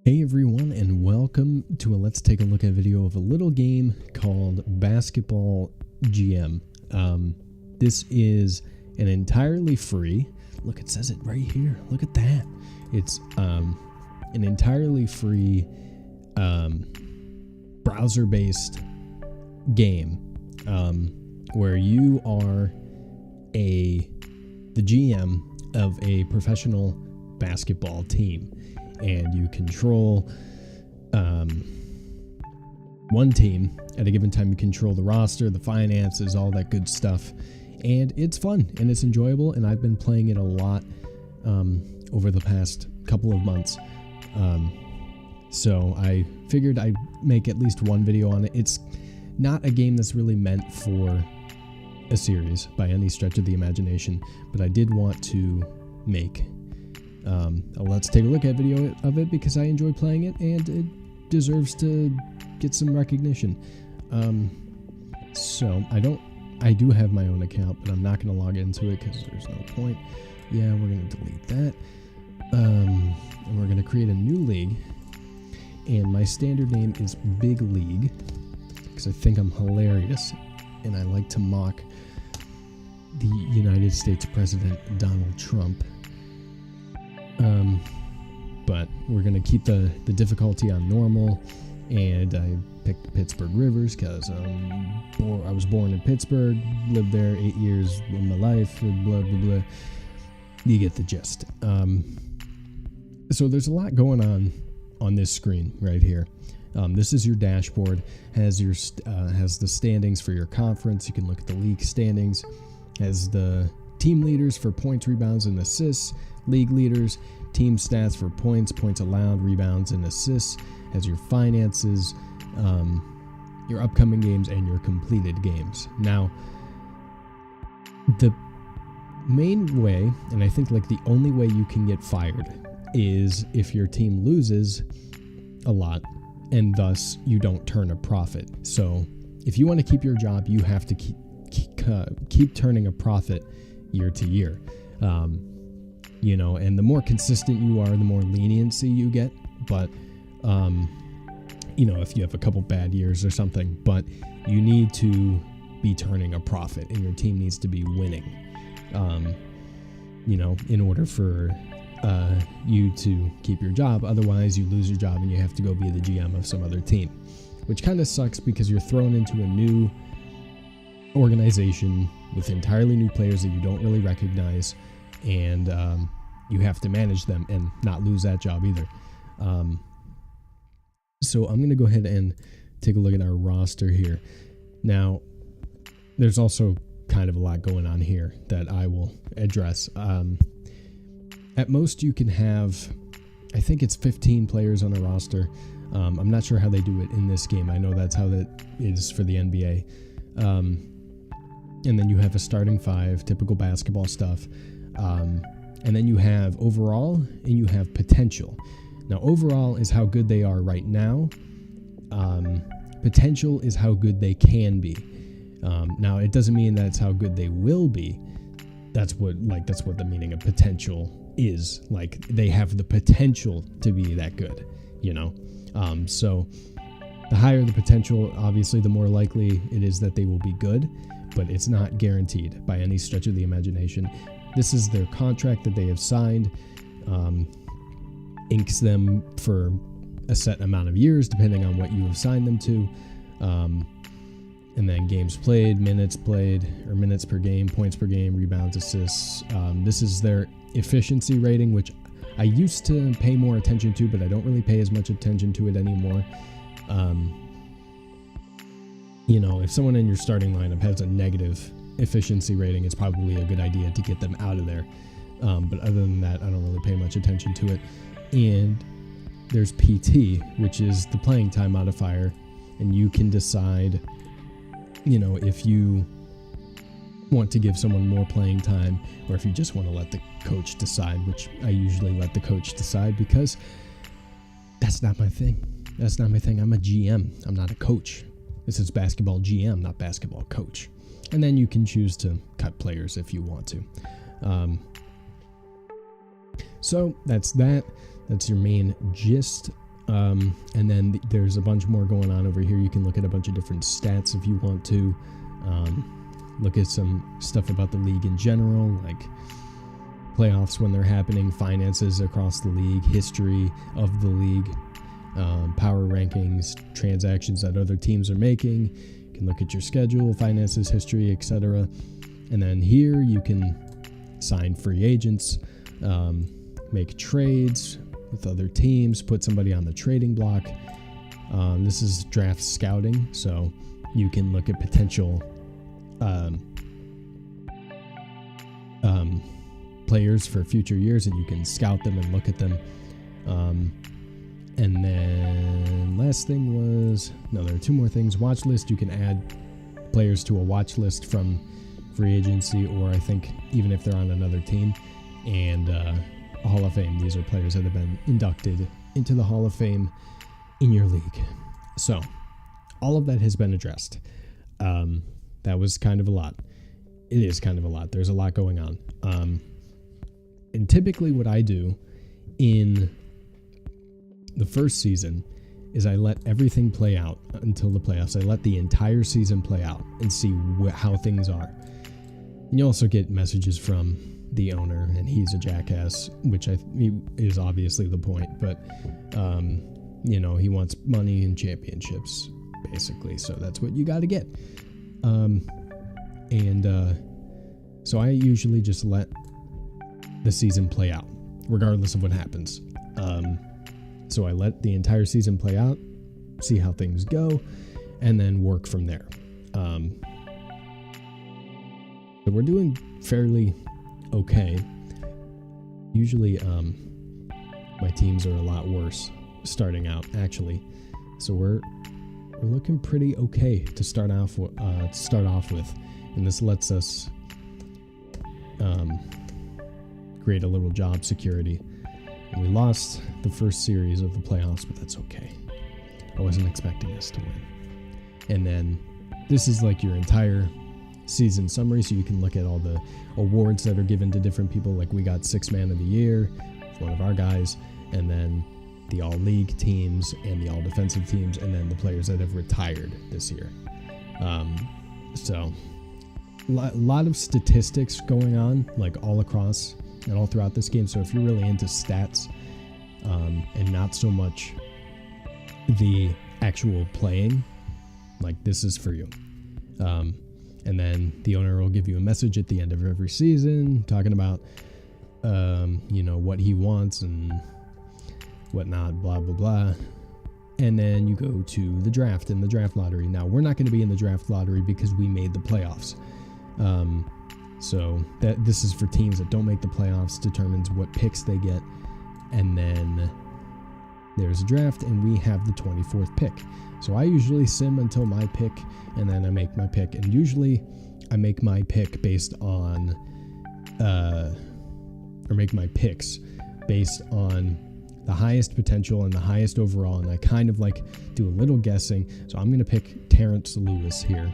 Hey everyone, and welcome to a Let's Take a Look at video of a little game called Basketball GM. This is an entirely free, look, it says it right here, look at that. It's an entirely free browser-based game where you are the GM of a professional basketball team. And you control one team at a given time. You control the roster, the finances, all that good stuff, and it's fun and it's enjoyable. And I've been playing it a lot over the past couple of months, so I figured I'd make at least one video on it. It's not a game that's really meant for a series by any stretch of the imagination, but I did want to make let's take a look at video of it because I enjoy playing it and it deserves to get some recognition. So I do have my own account, but I'm not going to log into it because there's no point. Yeah, we're going to delete that. And we're going to create a new league, and my standard name is Big League because I think I'm hilarious and I like to mock the United States President Donald Trump. But we're going to keep the difficulty on normal, and I picked Pittsburgh Rivers because I was born in Pittsburgh, lived there 8 years of my life, blah, blah, blah. You get the gist. So there's a lot going on this screen right here. This is your dashboard, has the standings for your conference. You can look at the league standings, has the team leaders for points, rebounds, and assists, league leaders, team stats for points allowed, rebounds, and assists, has your finances, your upcoming games, and your completed games. Now, the main way, and I think like the only way you can get fired, is if your team loses a lot and thus you don't turn a profit. So if you want to keep your job, you have to keep turning a profit year to year. And the more consistent you are, the more leniency you get. But, if you have a couple bad years or something, but you need to be turning a profit and your team needs to be winning, in order for you to keep your job. Otherwise, you lose your job and you have to go be the GM of some other team, which kind of sucks because you're thrown into a new organization with entirely new players that you don't really recognize, and you have to manage them and not lose that job either. So I'm going to go ahead and take a look at our roster here. Now, there's also kind of a lot going on here that I will address. At most, you can have, I think it's 15 players on a roster. I'm not sure how they do it in this game. I know that's how that is for the NBA. And then you have a starting five, typical basketball stuff. And then you have overall and you have potential. Now, overall is how good they are right now. Potential is how good they can be. Now, it doesn't mean that's how good they will be. That's what the meaning of potential is. Like, they have the potential to be that good, So the higher the potential, obviously, the more likely it is that they will be good. But it's not guaranteed by any stretch of the imagination. This is their contract that they have signed, inks them for a set amount of years, depending on what you have signed them to. And then games played, minutes per game, points per game, rebounds, assists. This is their efficiency rating, which I used to pay more attention to, but I don't really pay as much attention to it anymore. If someone in your starting lineup has a negative efficiency rating, it's probably a good idea to get them out of there. But other than that, I don't really pay much attention to it. And there's PT, which is the playing time modifier. And you can decide, if you want to give someone more playing time or if you just want to let the coach decide, which I usually let the coach decide because that's not my thing. I'm a GM. I'm not a coach. This is basketball GM, not basketball coach. And then you can choose to cut players if you want to. So that's that. That's your main gist And then there's a bunch more going on over here. You can look at a bunch of different stats if you want to. Look at some stuff about the league in general, like playoffs when they're happening, finances across the league, history of the league, power rankings, transactions that other teams are making. You can look at your schedule, finances, history, etc. And then here you can sign free agents, make trades with other teams, put somebody on the trading block. This is draft scouting, so you can look at potential players for future years, and you can scout them and look at them. And then last thing was, no, there are two more things. Watch list, you can add players to a watch list from free agency, or I think even if they're on another team. And Hall of Fame, these are players that have been inducted into the Hall of Fame in your league. So all of that has been addressed. That was kind of a lot. It is kind of a lot. There's a lot going on. And typically what I do in the first season is I let everything play out until the playoffs. I let the entire season play out and see how things are. And you also get messages from the owner, and he's a jackass, which is obviously the point. But, he wants money and championships, basically. So that's what you got to get. So I usually just let the season play out, regardless of what happens. So I let the entire season play out, see how things go, and then work from there. So we're doing fairly okay. Usually, my teams are a lot worse starting out, actually. So we're looking pretty okay to start off with, and this lets us create a little job security. And we lost the first series of the playoffs, but that's okay. I wasn't expecting us to win. And then this is like your entire season summary, so you can look at all the awards that are given to different people. Like we got 6th man of the year, one of our guys, and then the all league teams and the all defensive teams, and then the players that have retired this year. So a lot of statistics going on, like all across and all throughout this game. So if you're really into stats and not so much the actual playing, like this is for you. And then the owner will give you a message at the end of every season talking about, what he wants and whatnot, blah, blah, blah. And then you go to the draft and the draft lottery. Now, we're not going to be in the draft lottery because we made the playoffs. So this is for teams that don't make the playoffs, determines what picks they get. And then there's a draft, and we have the 24th pick. So I usually sim until my pick, and then I make my pick. And usually I make my pick based on, make my picks based on the highest potential and the highest overall. And I kind of like do a little guessing. So I'm going to pick Terrence Lewis here.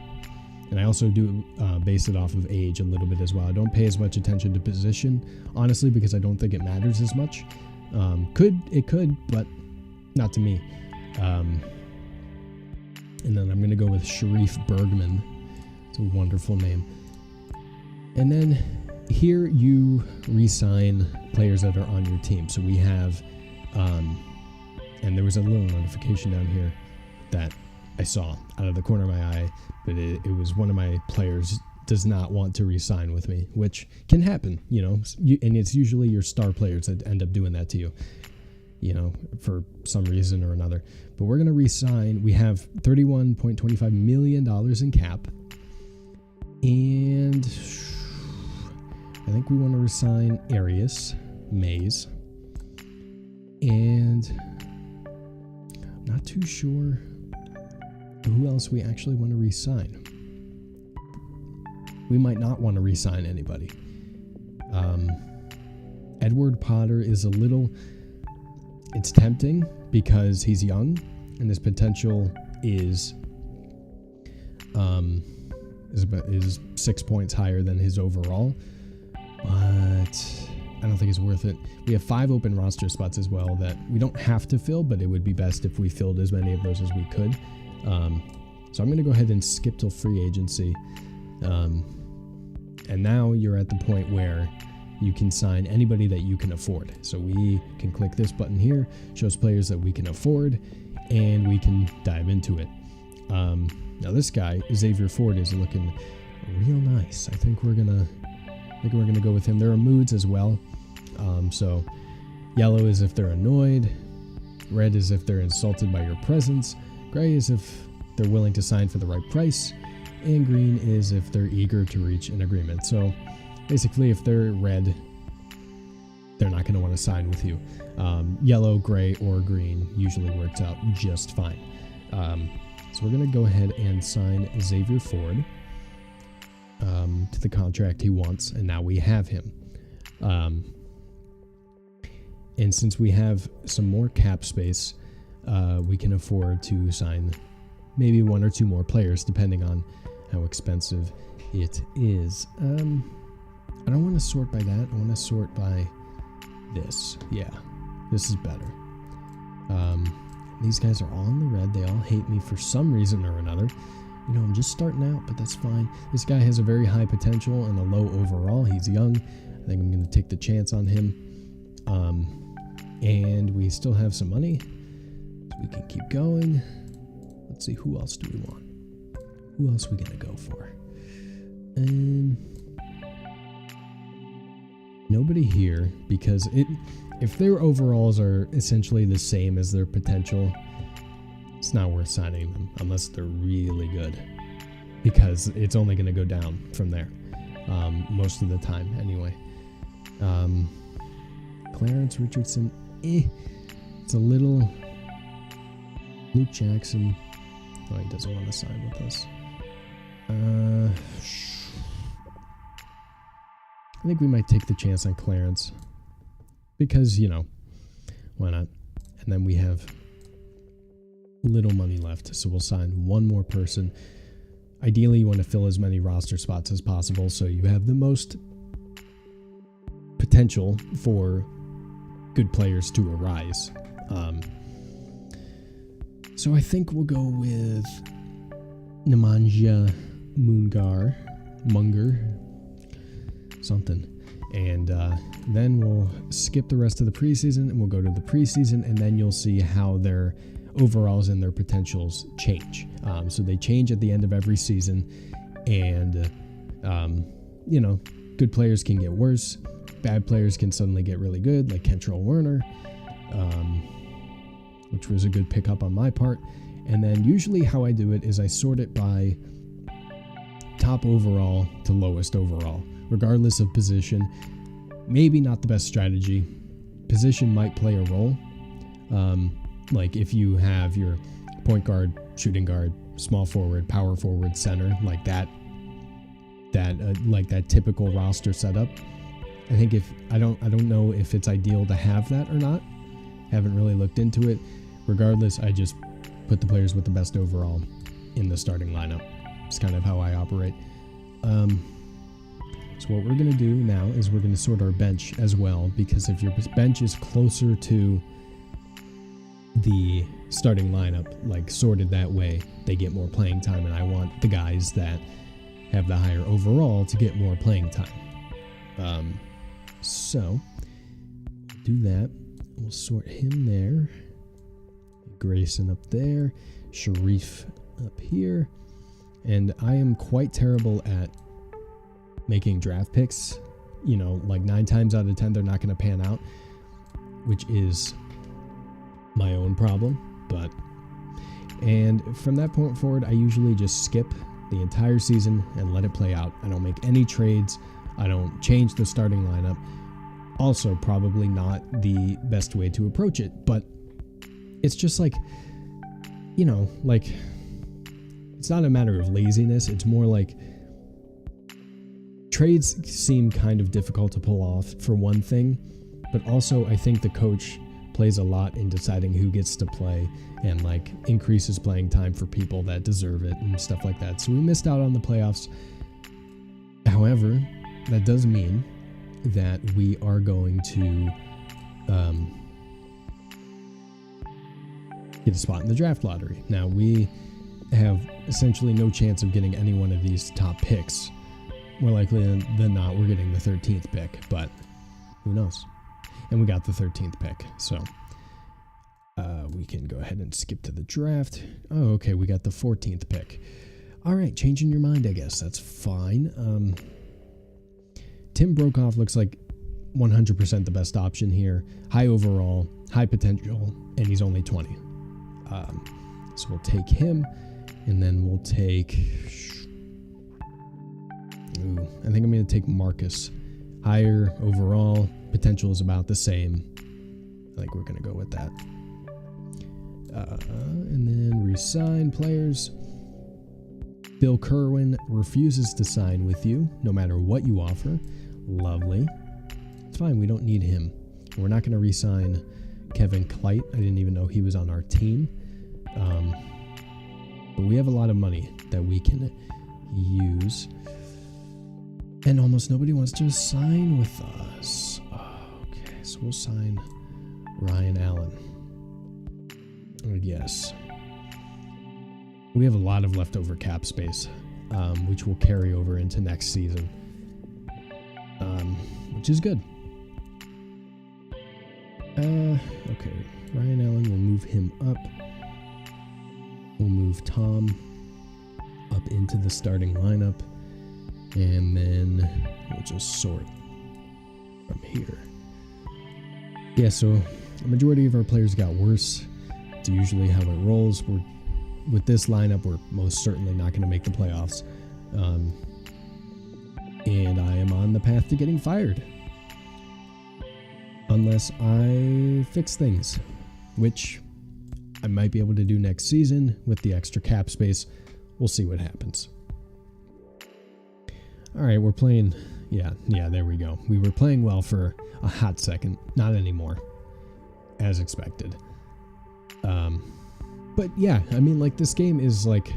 And I also do base it off of age a little bit as well. I don't pay as much attention to position, honestly, because I don't think it matters as much. It could, but not to me. And then I'm going to go with Sharif Bergman. It's a wonderful name. And then here you re-sign players that are on your team. So we have, and there was a little notification down here that I saw out of the corner of my eye, but it was one of my players does not want to re-sign with me, which can happen, and it's usually your star players that end up doing that to you, for some reason or another. But we're going to re-sign. We have $31.25 million in cap, and I think we want to re-sign Arias Mays, and I'm not too sure who else we actually want to re-sign. We might not want to re-sign anybody. Edward Potter is it's tempting because he's young and his potential is 6 points higher than his overall. But I don't think it's worth it. We have 5 open roster spots as well that we don't have to fill, but it would be best if we filled as many of those as we could. So I'm going to go ahead and skip till free agency. And now you're at the point where you can sign anybody that you can afford. So we can click this button here, shows players that we can afford, and we can dive into it. Now this guy, Xavier Ford, is looking real nice. I think we're gonna go with him. There are moods as well. So yellow is if they're annoyed, red is if they're insulted by your presence, gray is if they're willing to sign for the right price, and green is if they're eager to reach an agreement. So basically, if they're red, they're not going to want to sign with you. Yellow, gray, or green usually works out just fine. So we're going to go ahead and sign Xavier Ford to the contract he wants, and now we have him. And since we have some more cap space, we can afford to sign maybe 1 or 2 more players, depending on how expensive it is. I don't want to sort by that. I want to sort by this. Yeah, this is better. These guys are all in the red. They all hate me for some reason or another. You know, I'm just starting out, but that's fine. This guy has a very high potential and a low overall. He's young. I think I'm going to take the chance on him. And we still have some money, so we can keep going. Let's see, who else do we want? Who else are we going to go for? Nobody here, because if their overalls are essentially the same as their potential, it's not worth signing them unless they're really good, because it's only going to go down from there most of the time anyway. Clarence Richardson, it's a little. Luke Jackson, oh, he doesn't want to sign with us. I think we might take the chance on Clarence because, you know, why not? And then we have little money left, so we'll sign 1 more person. Ideally, you want to fill as many roster spots as possible so you have the most potential for good players to arise. So I think we'll go with Nemanja Munger, something. And then we'll skip the rest of the preseason and we'll go to the preseason, and then you'll see how their overalls and their potentials change. So they change at the end of every season, and you know, good players can get worse. Bad players can suddenly get really good, like Kentrell Werner, which was a good pickup on my part. And then usually how I do it is I sort it by top overall to lowest overall, regardless of position. Maybe not the best strategy. Position might play a role. Like if you have your point guard, shooting guard, small forward, power forward, center, like that typical roster setup. I think I don't know if it's ideal to have that or not. Haven't really looked into it. Regardless, I just put the players with the best overall in the starting lineup. It's kind of how I operate. So what we're going to do now is we're going to sort our bench as well, because if your bench is closer to the starting lineup, like sorted that way, they get more playing time, and I want the guys that have the higher overall to get more playing time. So do that. We'll sort him there. Grayson up there. Sharif up here. And I am quite terrible at making draft picks. You know, like 9 times out of 10, they're not going to pan out, which is my own problem. And from that point forward, I usually just skip the entire season and let it play out. I don't make any trades. I don't change the starting lineup. Also, probably not the best way to approach it, but it's just like, you know, like, it's not a matter of laziness. It's more like trades seem kind of difficult to pull off for one thing, but also I think the coach plays a lot in deciding who gets to play and like increases playing time for people that deserve it and stuff like that. So we missed out on the playoffs. However, that does mean that we are going to get a spot in the draft lottery. Now, we have essentially no chance of getting any one of these top picks. More likely than not, we're getting the 13th pick, but who knows? And we got the 13th pick, so we can go ahead and skip to the draft. Oh, okay, we got the 14th pick. All right, changing your mind, I guess. That's fine. Tim Brokaw looks like 100% the best option here. High overall, high potential, and he's only 20. So we'll take him, and then we'll take... Ooh, I think I'm going to take Marcus. Higher overall, potential is about the same. I think we're going to go with that. And then resign players. Bill Kerwin refuses to sign with you, no matter what you offer. Lovely. It's fine, we don't need him. We're not going to re-sign Kevin Klite. I didn't even know he was on our team. But we have a lot of money that we can use. And almost nobody wants to sign with us. Okay, so we'll sign Ryan Allen. Yes. We have a lot of leftover cap space, which will carry over into next season, which is good. Okay, Ryan Allen, we'll move him up. We'll move Tom up into the starting lineup, and then we'll just sort from here. Yeah, so the majority of our players got worse. It's usually how it rolls. With this lineup, we're most certainly not going to make the playoffs. And I am on the path to getting fired. Unless I fix things, which I might be able to do next season with the extra cap space. We'll see what happens. All right, we're playing. Yeah, there we go. We were playing well for a hot second. Not anymore, as expected. But yeah, I mean, like, this game is like,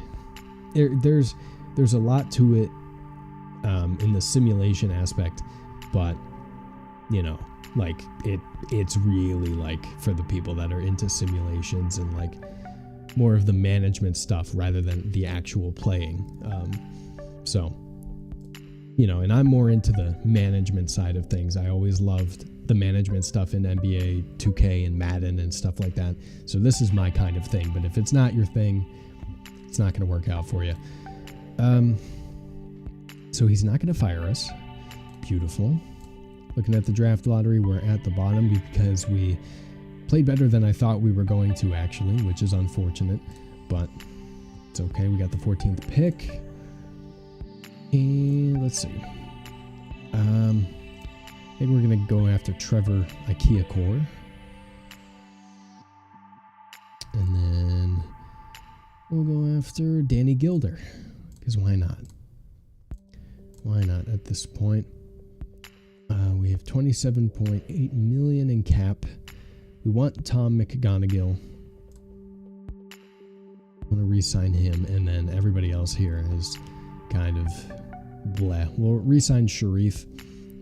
there's a lot to it in the simulation aspect, but you know, like it's really like for the people that are into simulations and like more of the management stuff rather than the actual playing. So, you know, and I'm more into the management side of things. I always loved the management stuff in NBA 2K and Madden and stuff like that. So this is my kind of thing. But if it's not your thing, it's not going to work out for you. So he's not going to fire us. Beautiful. Looking at the draft lottery, we're at the bottom because we played better than I thought we were going to, actually, which is unfortunate. But it's okay. We got the 14th pick. And let's see. I think we're going to go after Trevor Core. And then we'll go after Danny Gilder. Because why not? Why not at this point? We have $27.8 million in cap. We want Tom McGonigal. I want to re-sign him, and then everybody else here is kind of bleh. We'll re-sign Sharif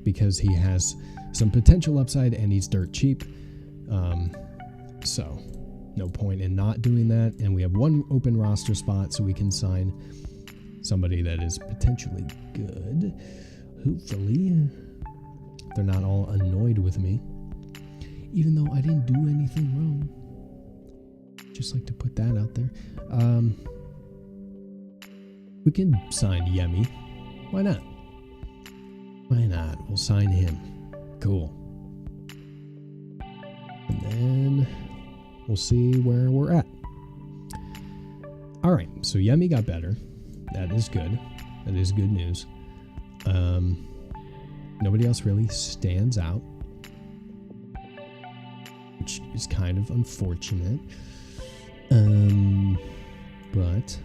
because he has some potential upside and he's dirt cheap. So no point in not doing that. And we have one open roster spot, so we can sign somebody that is potentially good. Hopefully they're not all annoyed with me, even though I didn't do anything wrong. Just like to put that out there. We can sign Yemi. Why not? Why not? We'll sign him. Cool. And then we'll see where we're at. All right, so Yemi got better. That is good. That is good news. Nobody else really stands out, which is kind of unfortunate. But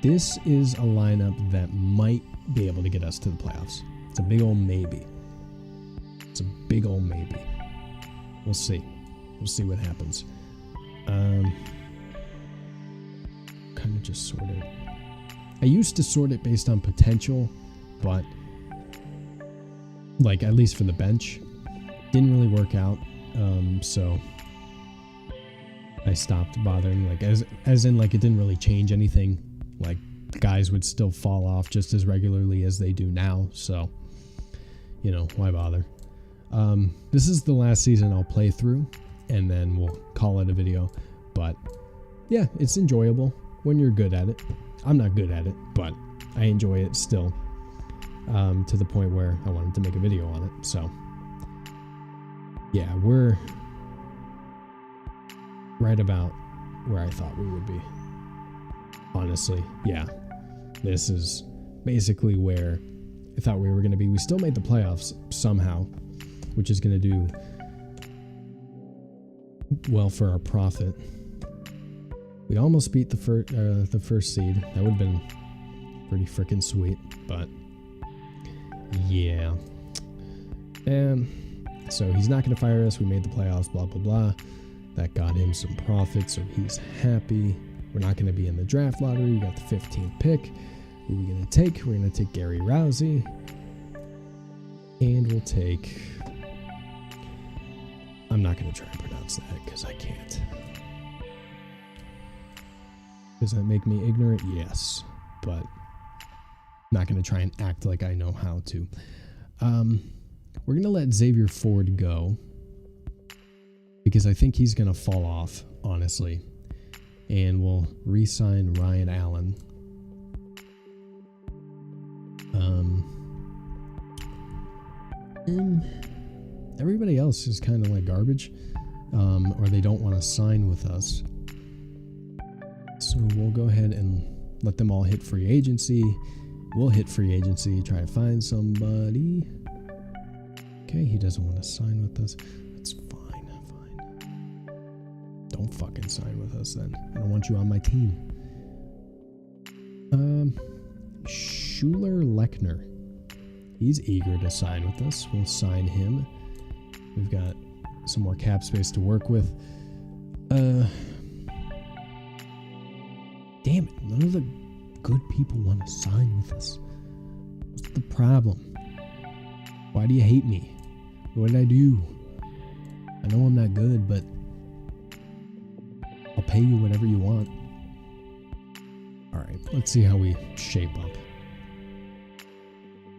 this is a lineup that might be able to get us to the playoffs. It's a big old maybe. It's a big old maybe. We'll see. We'll see what happens. Kind of just sort it. I used to sort it based on potential, but like at least for the bench. Didn't really work out, so I stopped bothering, like as in like it didn't really change anything. Like guys would still fall off just as regularly as they do now, so you know, why bother. This is the last season I'll play through, and then we'll call it a video. But yeah, it's enjoyable when you're good at it. I'm not good at it, but I enjoy it still, to the point where I wanted to make a video on it. So yeah, we're right about where I thought we would be. Honestly, yeah. This is basically where I thought we were going to be. We still made the playoffs somehow, which is going to do well for our profit. We almost beat the first seed. That would have been pretty freaking sweet, but yeah. So he's not going to fire us. We made the playoffs, blah, blah, blah. That got him some profit, so he's happy. We're not going to be in the draft lottery. We got the 15th pick. Who are we going to take? We're going to take Gary Rousey. And we'll take... I'm not going to try and pronounce that because I can't. Does that make me ignorant? Yes. But I'm not going to try and act like I know how to. We're going to let Xavier Ford go because I think he's going to fall off, honestly. And we'll re-sign Ryan Allen. And everybody else is kind of like garbage, or they don't want to sign with us. So we'll go ahead and let them all hit free agency. We'll hit free agency, try to find somebody. Okay, he doesn't want to sign with us. That's fine. Don't fucking sign with us then. I don't want you on my team. Schuler Lechner. He's eager to sign with us. We'll sign him. We've got some more cap space to work with. Damn it. None of the good people want to sign with us. What's the problem? Why do you hate me? What did I do? I know I'm not good, but I'll pay you whatever you want. Alright, let's see how we shape up.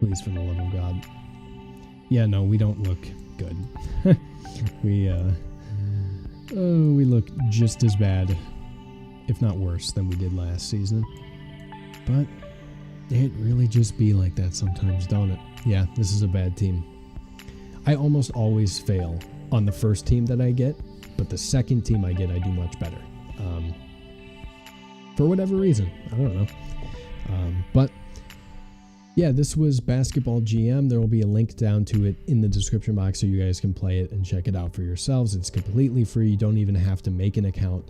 Please, for the love of God. Yeah, no, we don't look good. We look just as bad, if not worse, than we did last season. But it really just be like that sometimes, don't it? Yeah, this is a bad team. I almost always fail on the first team that I get, but the second team I get, I do much better. For whatever reason. I don't know. But yeah, this was Basketball GM. There will be a link down to it in the description box so you guys can play it and check it out for yourselves. It's completely free. You don't even have to make an account.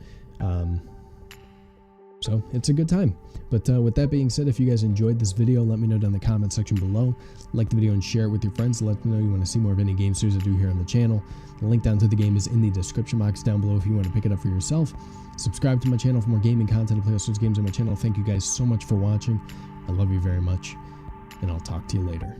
So it's a good time. But with that being said, if you guys enjoyed this video, let me know down in the comment section below. Like the video and share it with your friends. Let me know you want to see more of any game series I do here on the channel. The link down to the game is in the description box down below if you want to pick it up for yourself. Subscribe to my channel for more gaming content and play all sorts of games on my channel. Thank you guys so much for watching. I love you very much, and I'll talk to you later.